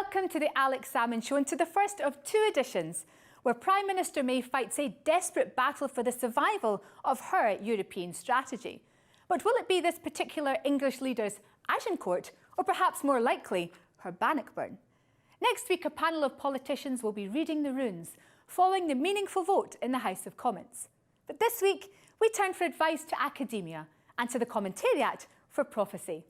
Welcome to the Alex Salmond Show and to the first of two editions where Prime Minister May fights a desperate battle for the survival of her European strategy. But will it be this particular English leader's Agincourt or perhaps more likely her Bannockburn? Next week a panel of politicians will be reading the runes following the meaningful vote in the House of Commons. But this week we turn for advice to academia and to the commentariat for prophecy.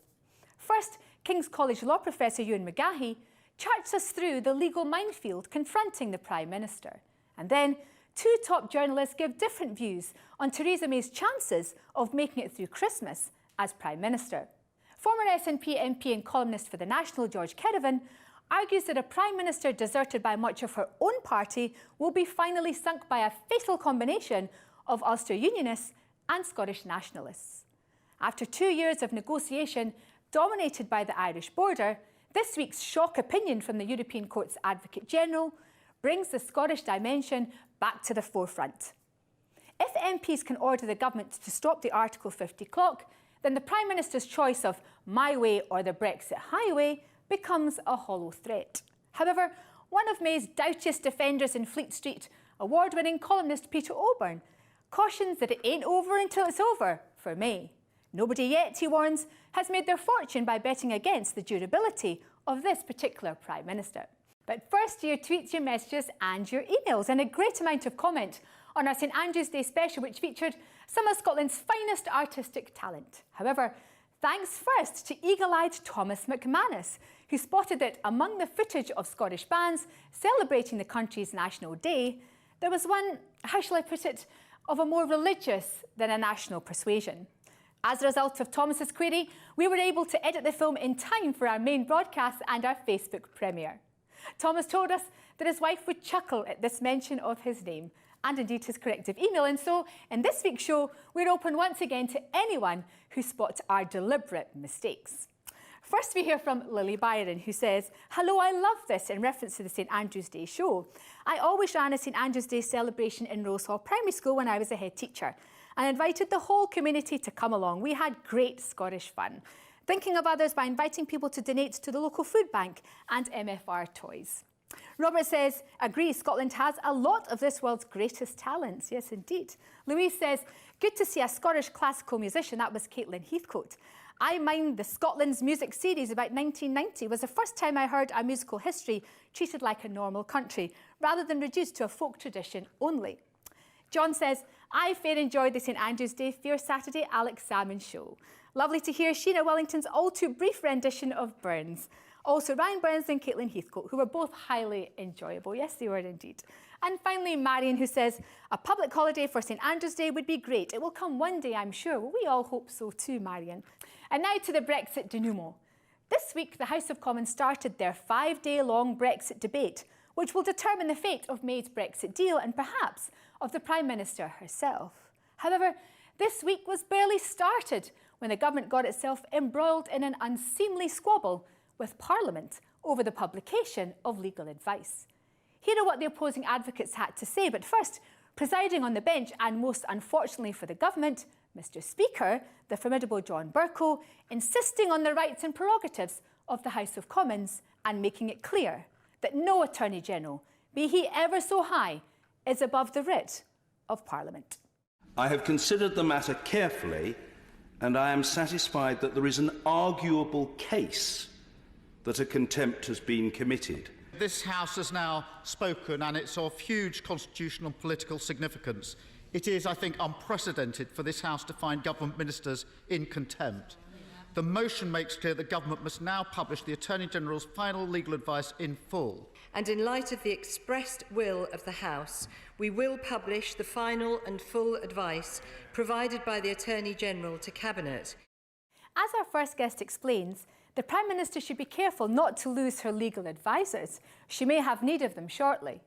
First, King's College Law Professor Ewan McGahey charts us through the legal minefield confronting the Prime Minister. And then, two top journalists give different views on Theresa May's chances of making it through Christmas as Prime Minister. Former SNP MP and columnist for The National, George Kerevan, argues that a Prime Minister deserted by much of her own party will be finally sunk by a fatal combination of Ulster Unionists and Scottish nationalists. After 2 years of negotiation dominated by the Irish border, this week's shock opinion from the European Court's Advocate General brings the Scottish dimension back to the forefront. If MPs can order the government to stop the Article 50 clock, then the Prime Minister's choice of my way or the Brexit highway becomes a hollow threat. However, one of May's doughtiest defenders in Fleet Street, award-winning columnist Peter Oborne, cautions that it ain't over until it's over for May. Nobody yet, he warns, has made their fortune by betting against the durability of this particular Prime Minister. But first, your tweets, your messages and your emails, and a great amount of comment on our St Andrew's Day special, which featured some of Scotland's finest artistic talent. However, thanks first to eagle-eyed Thomas McManus, who spotted that among the footage of Scottish bands celebrating the country's National Day, there was one, how shall I put it, of a more religious than a national persuasion. As a result of Thomas's query, we were able to edit the film in time for our main broadcast and our Facebook premiere. Thomas told us that his wife would chuckle at this mention of his name, and indeed his corrective email, and so in this week's show, we're open once again to anyone who spots our deliberate mistakes. First we hear from Lily Byron, who says, "Hello, I love this," in reference to the St Andrew's Day show. "I always ran a St Andrew's Day celebration in Rose Hall Primary School when I was a head teacher. I invited the whole community to come along. We had great Scottish fun, thinking of others by inviting people to donate to the local food bank and MFR toys." Robert says, "Agrees, Scotland has a lot of this world's greatest talents." Yes, indeed. Louise says, "Good to see a Scottish classical musician." That was Caitlin Heathcote. "I mind the Scotland's music series about 1990 was the first time I heard a musical history treated like a normal country, rather than reduced to a folk tradition only." John says, "I fair enjoyed the St Andrew's Day Fair Saturday Alex Salmond Show. Lovely to hear Sheena Wellington's all too brief rendition of Burns. Also Ryan Burns and Caitlin Heathcote, who were both highly enjoyable." Yes, they were indeed. And finally, Marion, who says, "A public holiday for St Andrew's Day would be great. It will come one day, I'm sure." Well, we all hope so too, Marion. And now to the Brexit denouement. This week, the House of Commons started their 5-day-long Brexit debate, which will determine the fate of May's Brexit deal and perhaps of the Prime Minister herself. However, this week was barely started when the government got itself embroiled in an unseemly squabble with Parliament over the publication of legal advice. Here are what the opposing advocates had to say, but first, presiding on the bench, and most unfortunately for the government, Mr Speaker, the formidable John Bercow, insisting on the rights and prerogatives of the House of Commons and making it clear that no Attorney-General, be he ever so high, is above the writ of Parliament. "I have considered the matter carefully, and I am satisfied that there is an arguable case that a contempt has been committed." This House has now spoken, and it's of huge constitutional and political significance. It is, I think, unprecedented for this House to find government ministers in contempt. The motion makes clear that government must now publish the Attorney-General's final legal advice in full. And in light of the expressed will of the House, we will publish the final and full advice provided by the Attorney-General to Cabinet. As our first guest explains, the Prime Minister should be careful not to lose her legal advisers. She may have need of them shortly.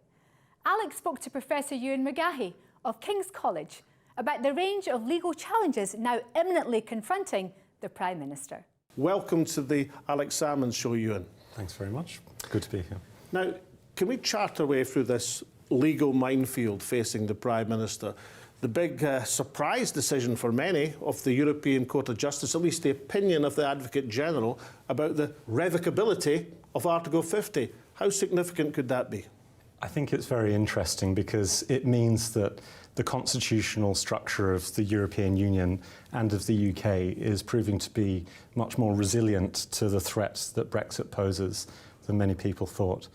Alex spoke to Professor Ewan McGahey of King's College about the range of legal challenges now imminently confronting the Prime Minister. Welcome to the Alex Salmond Show, Ewan. Thanks very much. Good to be here. Now, can we chart our way through this legal minefield facing the Prime Minister? The big surprise decision for many of the European Court of Justice, at least the opinion of the Advocate General, about the revocability of Article 50. How significant could that be? I think it's very interesting because it means that the constitutional structure of the European Union and of the UK is proving to be much more resilient to the threats that Brexit poses than many people thought.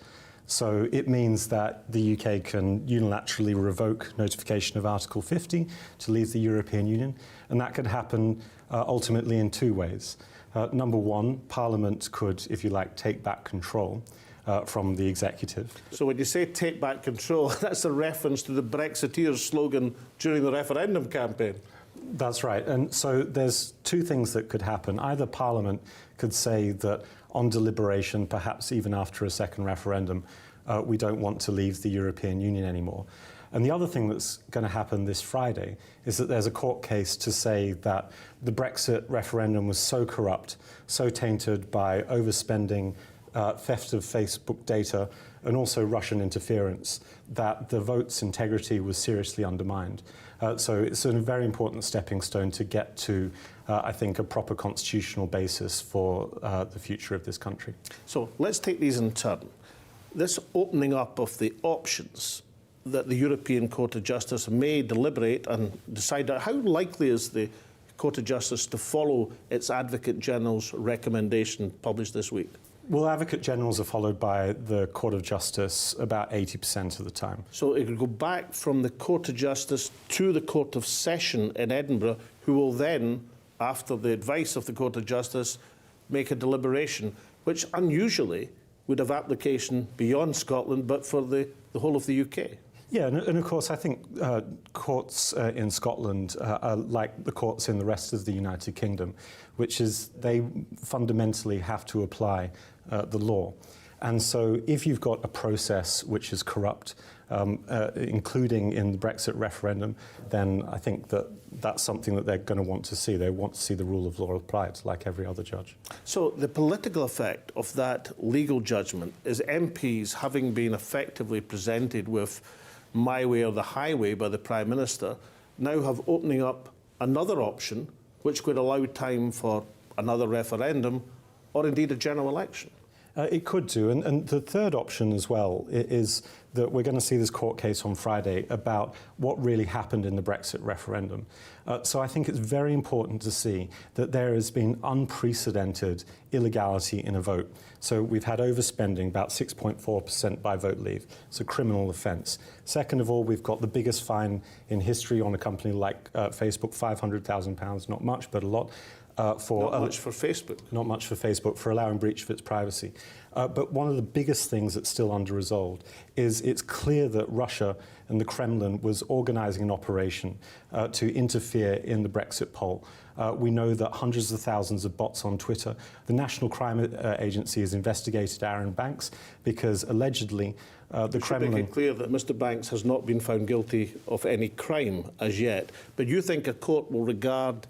So it means that the UK can unilaterally revoke notification of Article 50 to leave the European Union, and that could happen ultimately in two ways. Number one, Parliament could, if you like, take back control from the executive. So when you say take back control, that's a reference to the Brexiteers' slogan during the referendum campaign. That's right. And so there's two things that could happen. Either Parliament could say that on deliberation, perhaps even after a second referendum, we don't want to leave the European Union anymore. And the other thing that's going to happen this Friday is that there's a court case to say that the Brexit referendum was so corrupt, so tainted by overspending, theft of Facebook data, and also Russian interference, that the vote's integrity was seriously undermined. So it's a very important stepping stone to get to, I think, a proper constitutional basis for the future of this country. So let's take these in turn. This opening up of the options that the European Court of Justice may deliberate and decide, how likely is the Court of Justice to follow its Advocate General's recommendation published this week? Well, Advocate Generals are followed by the Court of Justice about 80% of the time. So it could go back from the Court of Justice to the Court of Session in Edinburgh, who will then, after the advice of the Court of Justice, make a deliberation, which unusually would have application beyond Scotland, but for the whole of the UK. Yeah, and of course, I think courts in Scotland are like the courts in the rest of the United Kingdom, which is they fundamentally have to apply the law. And so if you've got a process which is corrupt, including in the Brexit referendum, then I think that that's something that they're going to want to see. They want to see the rule of law applied like every other judge. So the political effect of that legal judgment is MPs, having been effectively presented with my way or the highway by the Prime Minister, now have opening up another option which could allow time for another referendum or indeed a general election. It could do. And the third option as well is that we're going to see this court case on Friday about what really happened in the Brexit referendum. So I think it's very important to see that there has been unprecedented illegality in a vote. So we've had overspending, about 6.4% by vote leave. It's a criminal offence. Second of all, we've got the biggest fine in history on a company like Facebook, £500,000, not much, but a lot. Not much for Facebook. Not much for Facebook, for allowing breach of its privacy. But one of the biggest things that's still under-resolved is it's clear that Russia and the Kremlin was organising an operation to interfere in the Brexit poll. We know that hundreds of thousands of bots on Twitter. The National Crime Agency has investigated Aaron Banks because allegedly the Kremlin... Make it clear that Mr Banks has not been found guilty of any crime as yet. But you think a court will regard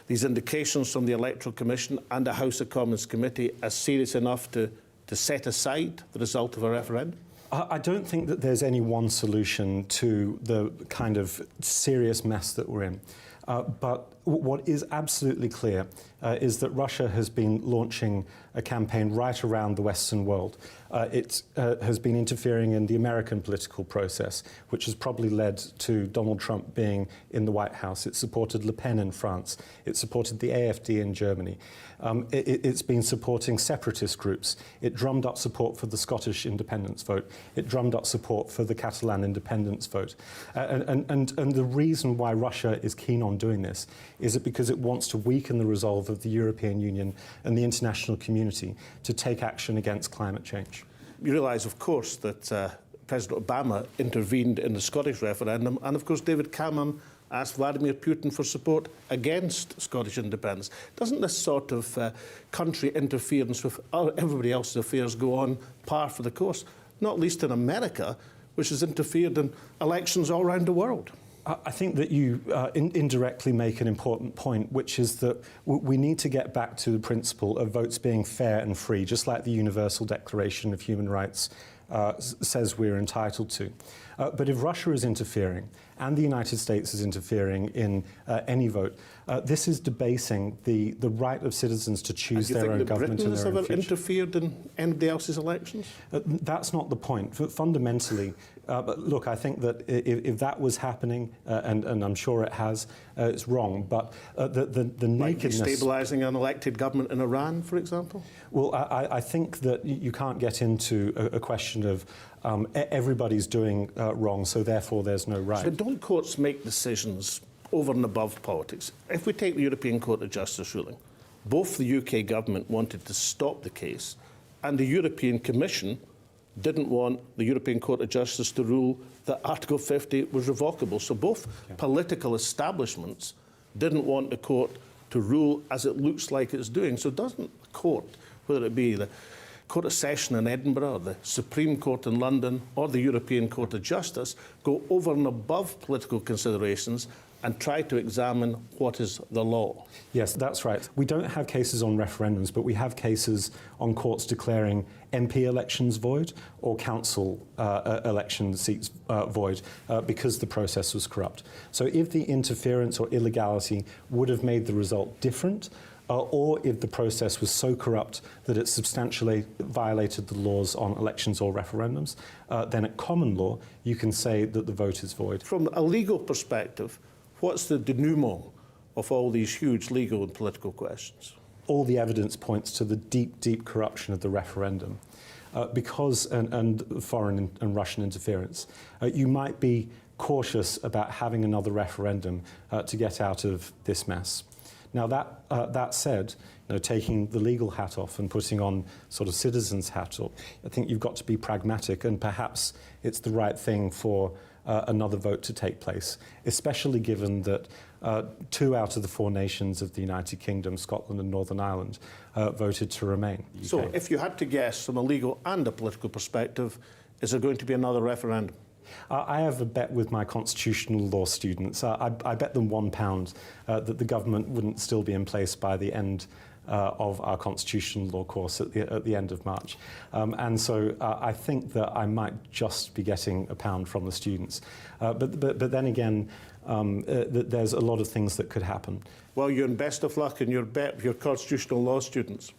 these indications from the Electoral Commission and a House of Commons committee as serious enough to set aside the result of a referendum? I don't think that there's any one solution to the kind of serious mess that we're in. But what is absolutely clear is that Russia has been launching a campaign right around the Western world. It has been interfering in the American political process, which has probably led to Donald Trump being in the White House. It supported Le Pen in France. It supported the AfD in Germany. It's been supporting separatist groups. It drummed up support for the Scottish independence vote. It drummed up support for the Catalan independence vote. And the reason why Russia is keen on doing this is it because it wants to weaken the resolve of the European Union and the international community to take action against climate change. You realise, of course, that President Obama intervened in the Scottish referendum, and of course David Cameron asked Vladimir Putin for support against Scottish independence. Doesn't this sort of country interference with everybody else's affairs go on par for the course, not least in America, which has interfered in elections all around the world? I think that you indirectly make an important point, which is that we need to get back to the principle of votes being fair and free, just like the Universal Declaration of Human Rights says we're entitled to. But if Russia is interfering and the United States is interfering in any vote, this is debasing the right of citizens to choose their own government in their own future. Do you think that Britain has ever interfered in anybody else's elections? That's not the point. Fundamentally, look, I think that if that was happening, and I'm sure it has, it's wrong. But the nakedness... Like destabilising an elected government in Iran, for example? Well, I think that you can't get into a question of everybody's doing wrong, so therefore there's no right. So don't courts make decisions over and above politics? If we take the European Court of Justice ruling, both the UK government wanted to stop the case, and the European Commission didn't want the European Court of Justice to rule that Article 50 was revocable. So both political establishments didn't want the court to rule as it looks like it's doing. So doesn't the court, whether it be the Court of Session in Edinburgh, or the Supreme Court in London, or the European Court of Justice, go over and above political considerations and try to examine what is the law? Yes, that's right. We don't have cases on referendums, but we have cases on courts declaring MP elections void or council election seats void because the process was corrupt. So if the interference or illegality would have made the result different, or if the process was so corrupt that it substantially violated the laws on elections or referendums, then at common law, you can say that the vote is void. From a legal perspective, what's the denouement of all these huge legal and political questions? All the evidence points to the deep, deep corruption of the referendum and foreign and Russian interference. You might be cautious about having another referendum to get out of this mess. Now, that said, taking the legal hat off and putting on sort of citizen's hat on, I think you've got to be pragmatic, and perhaps it's the right thing for another vote to take place, especially given that 2 out of the 4 nations of the United Kingdom, Scotland and Northern Ireland, voted to remain. So if you had to guess from a legal and a political perspective, is there going to be another referendum? I have a bet with my constitutional law students. I bet them £1 that the government wouldn't still be in place by the end of our constitutional law course at the end of March. And so I think that I might just be getting £1 from the students. But then again, there's a lot of things that could happen. Well, you're in best of luck in your bet with your constitutional law students.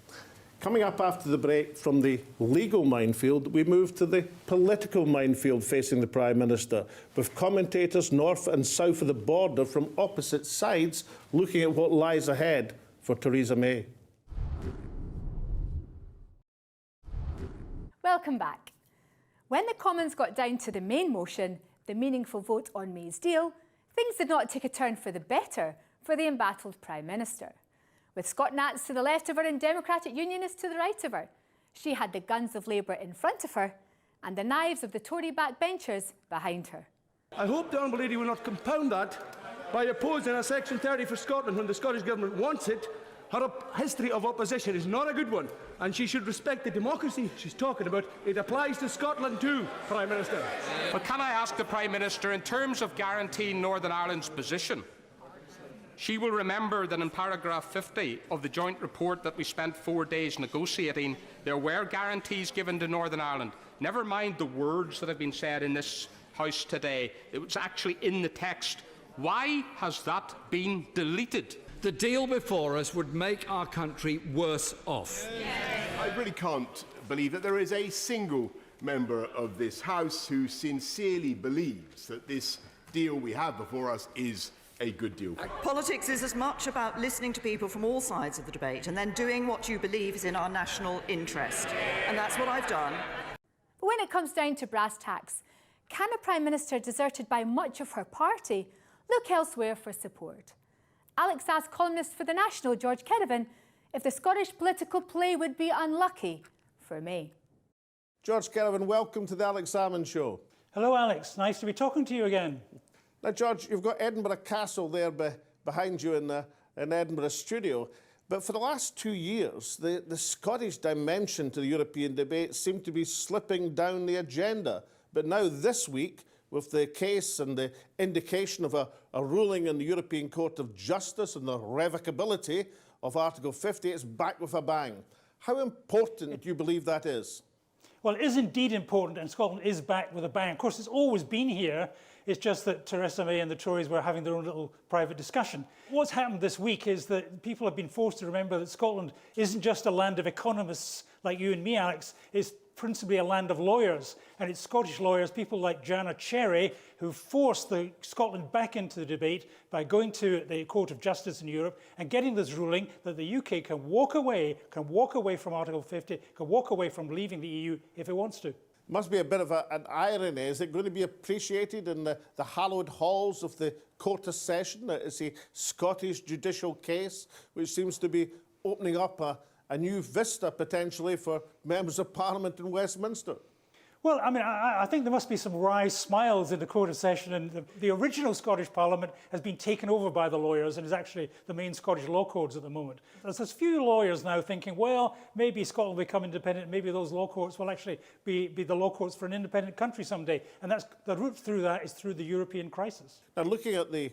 Coming up after the break, from the legal minefield, we move to the political minefield facing the Prime Minister, with commentators north and south of the border from opposite sides looking at what lies ahead for Theresa May. Welcome back. When the Commons got down to the main motion, the meaningful vote on May's deal, things did not take a turn for the better for the embattled Prime Minister. With Scott Nats to the left of her and Democratic Unionists to the right of her, she had the guns of Labour in front of her and the knives of the Tory backbenchers behind her. I hope the Honourable Lady will not compound that by opposing a Section 30 for Scotland when the Scottish Government wants it. Her history of opposition is not a good one, and she should respect the democracy she's talking about. It applies to Scotland too, Prime Minister. But can I ask the Prime Minister, in terms of guaranteeing Northern Ireland's position, she will remember that in paragraph 50 of the joint report that we spent 4 days negotiating, there were guarantees given to Northern Ireland. Never mind the words that have been said in this House today. It was actually in the text. Why has that been deleted? The deal before us would make our country worse off. I really can't believe that there is a single member of this House who sincerely believes that this deal we have before us is a good deal. Politics is as much about listening to people from all sides of the debate and then doing what you believe is in our national interest. And that's what I've done. But when it comes down to brass tacks, can a Prime Minister deserted by much of her party look elsewhere for support? Alex asked columnist for The National, George Kerevan, if the Scottish political play would be unlucky for May. George Kerevan, welcome to the Alex Salmond Show. Hello, Alex. Nice to be talking to you again. Now, George, you've got Edinburgh Castle there behind you in Edinburgh studio. But for the last 2 years, the Scottish dimension to the European debate seemed to be slipping down the agenda. But now this week, with the case and the indication of a ruling in the European Court of Justice and the revocability of Article 50, it's back with a bang. How important do you believe that is? Well, it is indeed important, and Scotland is back with a bang. Of course, it's always been here. It's just that Theresa May and the Tories were having their own little private discussion. What's happened this week is that people have been forced to remember that Scotland isn't just a land of economists like you and me, Alex. It's principally a land of lawyers, and it's Scottish lawyers, people like Jana Cherry, who forced Scotland back into the debate by going to the Court of Justice in Europe and getting this ruling that the UK can walk away from Article 50, can walk away from leaving the EU if it wants to. Must be a bit of an irony. Is it going to be appreciated in the hallowed halls of the Court of Session? It's a Scottish judicial case which seems to be opening up a new vista potentially for members of Parliament in Westminster. Well, I mean, I think there must be some wry smiles in the Court of Session, and the original Scottish Parliament has been taken over by the lawyers and is actually the main Scottish law courts at the moment. There's a few lawyers now thinking, well, maybe Scotland will become independent, maybe those law courts will actually be the law courts for an independent country someday, and that's the route through that is through the European crisis. Now, looking at the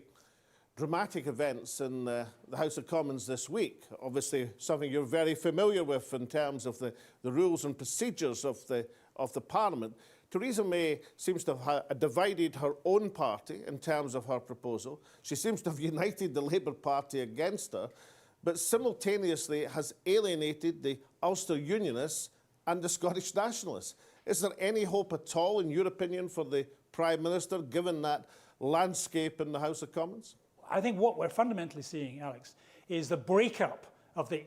dramatic events in the House of Commons this week, obviously something you're very familiar with in terms of the rules and procedures of the Parliament, Theresa May seems to have divided her own party in terms of her proposal. She seems to have united the Labour Party against her, but simultaneously has alienated the Ulster Unionists and the Scottish Nationalists. Is there any hope at all, in your opinion, for the Prime Minister, given that landscape in the House of Commons? I think what we're fundamentally seeing, Alex, is the breakup of the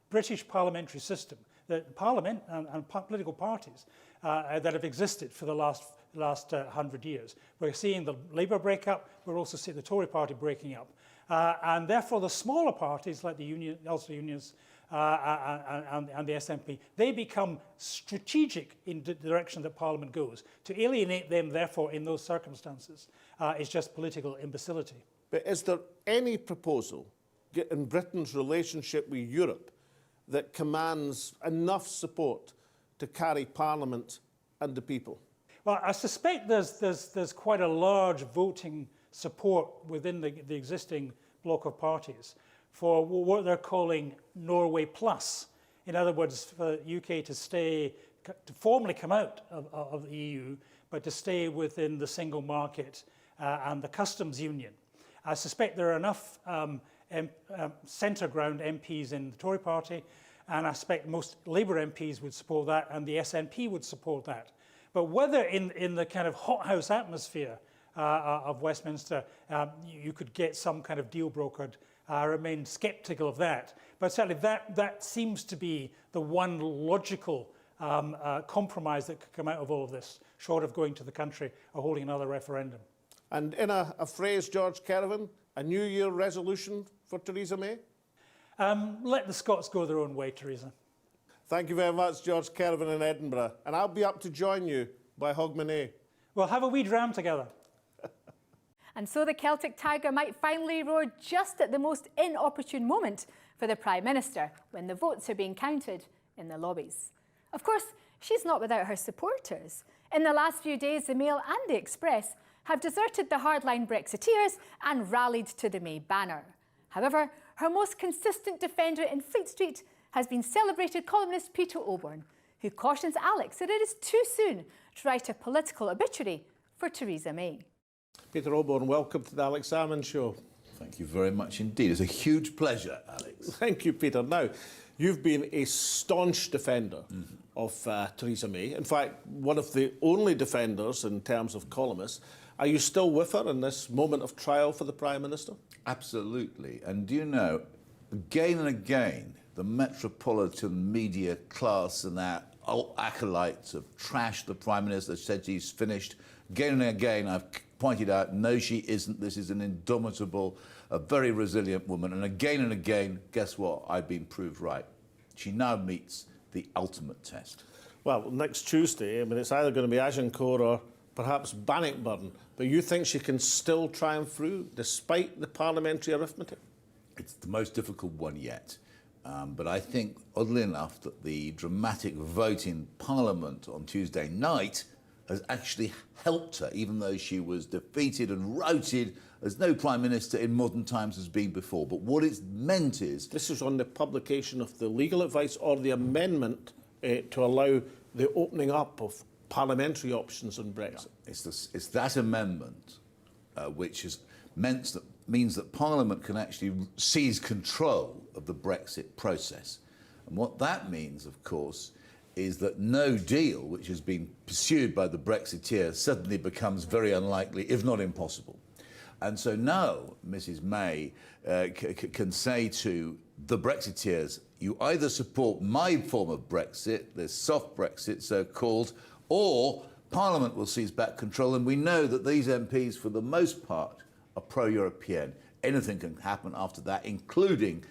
British parliamentary system, the Parliament and political parties that have existed for the last 100 years. We're seeing the Labour break up, we're also seeing the Tory party breaking up. And therefore the smaller parties like the Ulster Unions and the SNP, they become strategic in the direction that Parliament goes. To alienate them, therefore, in those circumstances is just political imbecility. But is there any proposal in Britain's relationship with Europe that commands enough support to carry Parliament and the people? Well, I suspect there's quite a large voting support within the existing bloc of parties for what they're calling Norway Plus. In other words, for the UK to formally come out of the EU, but to stay within the single market and the customs union. I suspect there are enough centre ground MPs in the Tory party, and I suspect most Labour MPs would support that, and the SNP would support that. But whether in the kind of hothouse atmosphere of Westminster you could get some kind of deal brokered, I remain sceptical of that. But certainly that seems to be the one logical compromise that could come out of all of this, short of going to the country or holding another referendum. And in a phrase, George Kerevan, a New Year resolution for Theresa May? Let the Scots go their own way, Theresa. Thank you very much, George Kerevan in Edinburgh. And I'll be up to join you by Hogmanay. We'll have a wee dram together. And so the Celtic Tiger might finally roar just at the most inopportune moment for the Prime Minister, when the votes are being counted in the lobbies. Of course, she's not without her supporters. In the last few days, the Mail and the Express have deserted the hardline Brexiteers and rallied to the May banner. However, her most consistent defender in Fleet Street has been celebrated columnist Peter Oborne, who cautions Alex that it is too soon to write a political obituary for Theresa May. Peter Oborne, welcome to the Alex Salmond Show. Thank you very much indeed. It's a huge pleasure, Alex. Thank you, Peter. Now, you've been a staunch defender of Theresa May. In fact, one of the only defenders in terms of columnists. Are you still with her in this moment of trial for the Prime Minister? Absolutely. And do you know, again and again, the metropolitan media class and our acolytes have trashed the Prime Minister, said she's finished. Again and again, I've pointed out, no, she isn't. This is an indomitable, a very resilient woman. And again, guess what? I've been proved right. She now meets the ultimate test. Well, next Tuesday, I mean, it's either going to be Agincourt or perhaps Bannockburn. But you think she can still triumph through, despite the parliamentary arithmetic? It's the most difficult one yet. But I think, oddly enough, that the dramatic vote in Parliament on Tuesday night has actually helped her, even though she was defeated and routed as no Prime Minister in modern times has been before. But what it's meant is... This is on the publication of the legal advice or the amendment to allow the opening up of parliamentary options on Brexit. It's that amendment which means that Parliament can actually seize control of the Brexit process. And what that means, of course, is that no deal which has been pursued by the Brexiteers suddenly becomes very unlikely, if not impossible. And so now Mrs May can say to the Brexiteers, you either support my form of Brexit, this soft Brexit so-called, or Parliament will seize back control. And we know that these MPs, for the most part, are pro-European. Anything can happen after that, including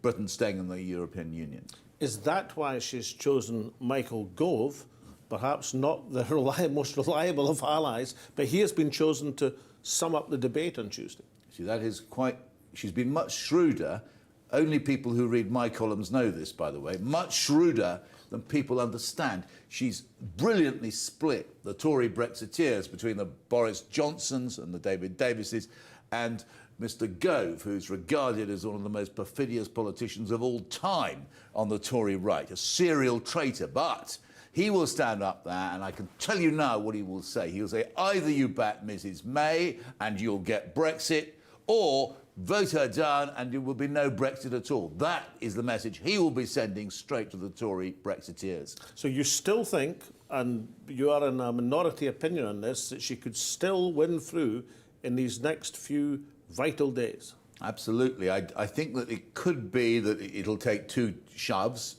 Britain staying in the European Union. Is that why she's chosen Michael Gove, perhaps not the most reliable of allies, but he has been chosen to sum up the debate on Tuesday? See, that is quite... She's been much shrewder. Only people who read my columns know this, by the way. Much shrewder than people understand. She's brilliantly split the Tory Brexiteers between the Boris Johnsons and the David Davises and Mr Gove, who's regarded as one of the most perfidious politicians of all time on the Tory right, a serial traitor. But he will stand up there, and I can tell you now what he will say. He'll say, either you back Mrs May and you'll get Brexit, or vote her down and there will be no Brexit at all. That is the message he will be sending straight to the Tory Brexiteers. So you still think, and you are in a minority opinion on this, that she could still win through in these next few vital days? Absolutely. I think that it could be that it'll take two shoves,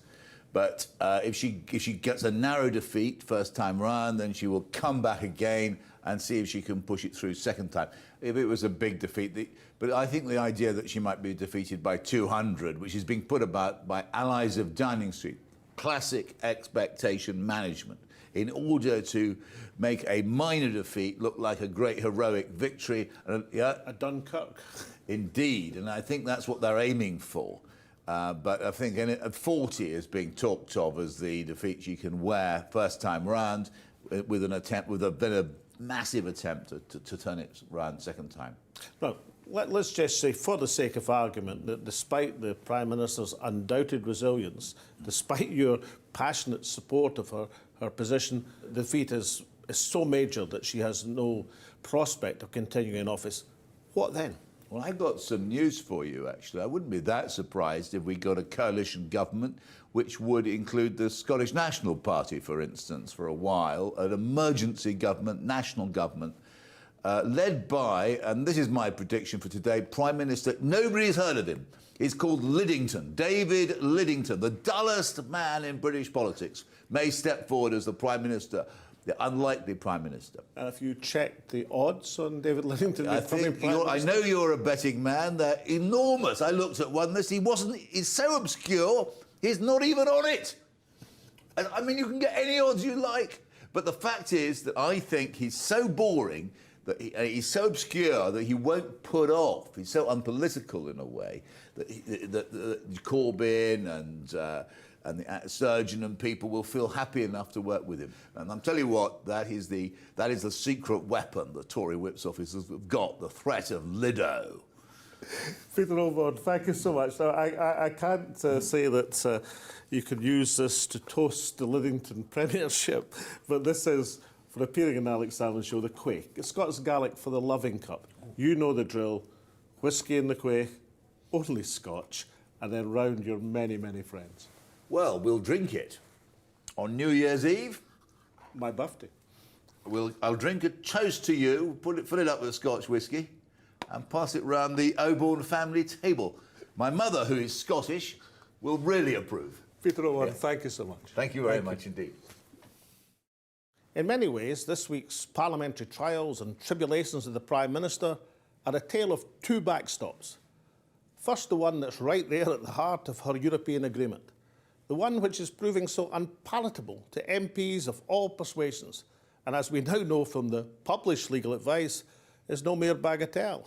but if she gets a narrow defeat first time round, then she will come back again and see if she can push it through second time. If it was a big defeat, but I think the idea that she might be defeated by 200, which is being put about by allies of Downing Street, classic expectation management, in order to make a minor defeat look like a great heroic victory. A Dunkirk. Indeed, and I think that's what they're aiming for. But I think 40 is being talked of as the defeat she can wear first time round, with a massive attempt to turn it round second time. Well, let's just say, for the sake of argument, that despite the Prime Minister's undoubted resilience, despite your passionate support of her position, the defeat is so major that she has no prospect of continuing in office. What then? Well, I've got some news for you, actually. I wouldn't be that surprised if we got a coalition government which would include the Scottish National Party, for instance, for a while, an emergency government, national government, led by, and this is my prediction for today, Prime Minister, nobody's heard of him. He's called Lidington, David Lidington, the dullest man in British politics, may step forward as the Prime Minister. The unlikely Prime Minister. And if you check the odds on David Lidington becoming Prime Minister... I know you're a betting man. They're enormous. I looked at one list. He's so obscure, he's not even on it. And, I mean, you can get any odds you like. But the fact is that I think he's so boring, that he's so obscure that he won't put off. He's so unpolitical in a way that Corbyn and the surgeon and people will feel happy enough to work with him. And I'm telling you what, that is the secret weapon the Tory Whip's officers have got, the threat of Lido. Peter Oborne, thank you so much. Now, I can't say that you can use this to toast the Lidington Premiership, but this is, for appearing in Alex Salmond Show, the Quaich. It's Scots Gaelic for the loving cup. You know the drill. Whiskey in the Quaich, only Scotch, and then round your many, many friends. Well, we'll drink it on New Year's Eve. My birthday. I'll drink a toast to you, fill it up with Scotch whisky, and pass it round the Oborne family table. My mother, who is Scottish, will really approve. Peter Oborne, thank you so much. Thank you very much indeed. In many ways, this week's parliamentary trials and tribulations of the Prime Minister are a tale of two backstops. First, the one that's right there at the heart of her European agreement. The one which is proving so unpalatable to MPs of all persuasions, and as we now know from the published legal advice, is no mere bagatelle.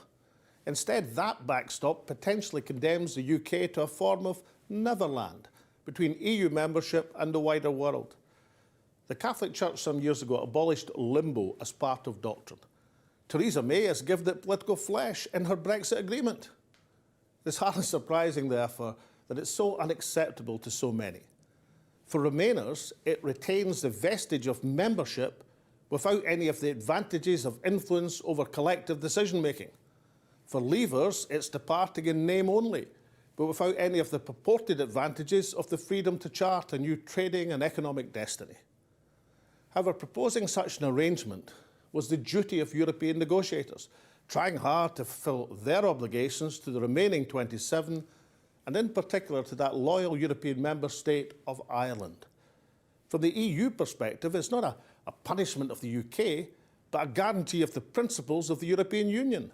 Instead, that backstop potentially condemns the UK to a form of Neverland between EU membership and the wider world. The Catholic Church some years ago abolished limbo as part of doctrine. Theresa May has given it political flesh in her Brexit agreement. It's hardly surprising, therefore, that it's so unacceptable to so many. For Remainers, it retains the vestige of membership without any of the advantages of influence over collective decision-making. For Leavers, it's departing in name only, but without any of the purported advantages of the freedom to chart a new trading and economic destiny. However, proposing such an arrangement was the duty of European negotiators, trying hard to fulfil their obligations to the remaining 27, and in particular to that loyal European member state of Ireland. From the EU perspective, it's not a punishment of the UK, but a guarantee of the principles of the European Union.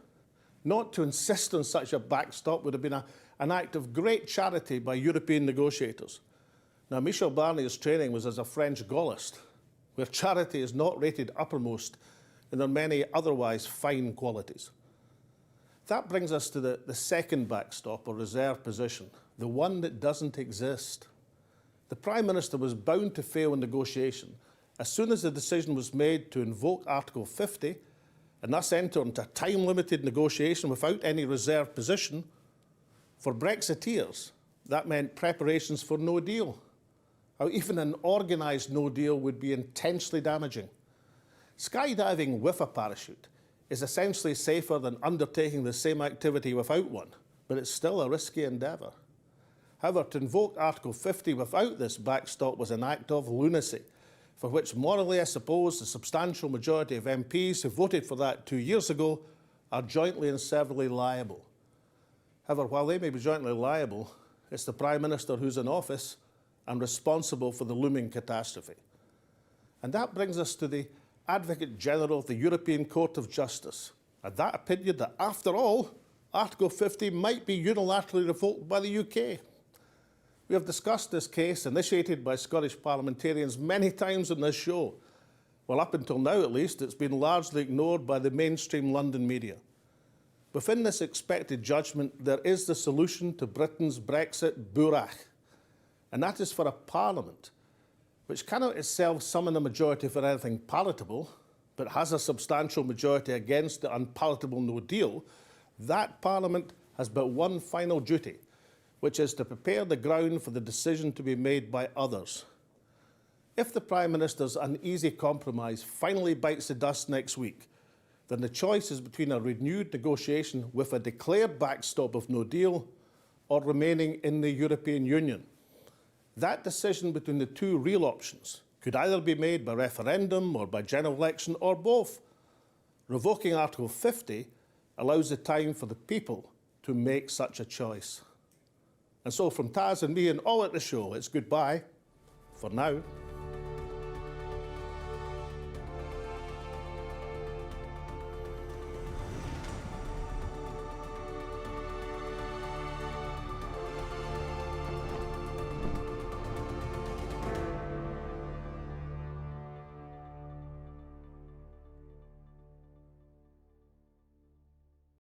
Not to insist on such a backstop would have been an act of great charity by European negotiators. Now, Michel Barnier's training was as a French Gaullist, where charity is not rated uppermost in their many otherwise fine qualities. That brings us to the second backstop or reserve position, the one that doesn't exist. The Prime Minister was bound to fail in negotiation as soon as the decision was made to invoke Article 50 and thus enter into a time-limited negotiation without any reserve position. For Brexiteers, that meant preparations for no deal. How even an organised no deal would be intensely damaging. Skydiving with a parachute is essentially safer than undertaking the same activity without one, but it's still a risky endeavour. However, to invoke Article 50 without this backstop was an act of lunacy, for which morally, I suppose, the substantial majority of MPs who voted for that 2 years ago are jointly and severally liable. However, while they may be jointly liable, it's the Prime Minister who's in office and responsible for the looming catastrophe. And that brings us to the Advocate General of the European Court of Justice, and that opinion that, after all, Article 50 might be unilaterally revoked by the UK. We have discussed this case, initiated by Scottish parliamentarians, many times on this show. Well, up until now, at least, it's been largely ignored by the mainstream London media. Within this expected judgment, there is the solution to Britain's Brexit bourach, and that is for a parliament which cannot itself summon a majority for anything palatable, but has a substantial majority against the unpalatable no deal. That parliament has but one final duty, which is to prepare the ground for the decision to be made by others. If the Prime Minister's uneasy compromise finally bites the dust next week, then the choice is between a renewed negotiation with a declared backstop of no deal or remaining in the European Union. That decision between the two real options could either be made by referendum or by general election or both. Revoking Article 50 allows the time for the people to make such a choice. And so from Taz and me and all at the show, it's goodbye for now.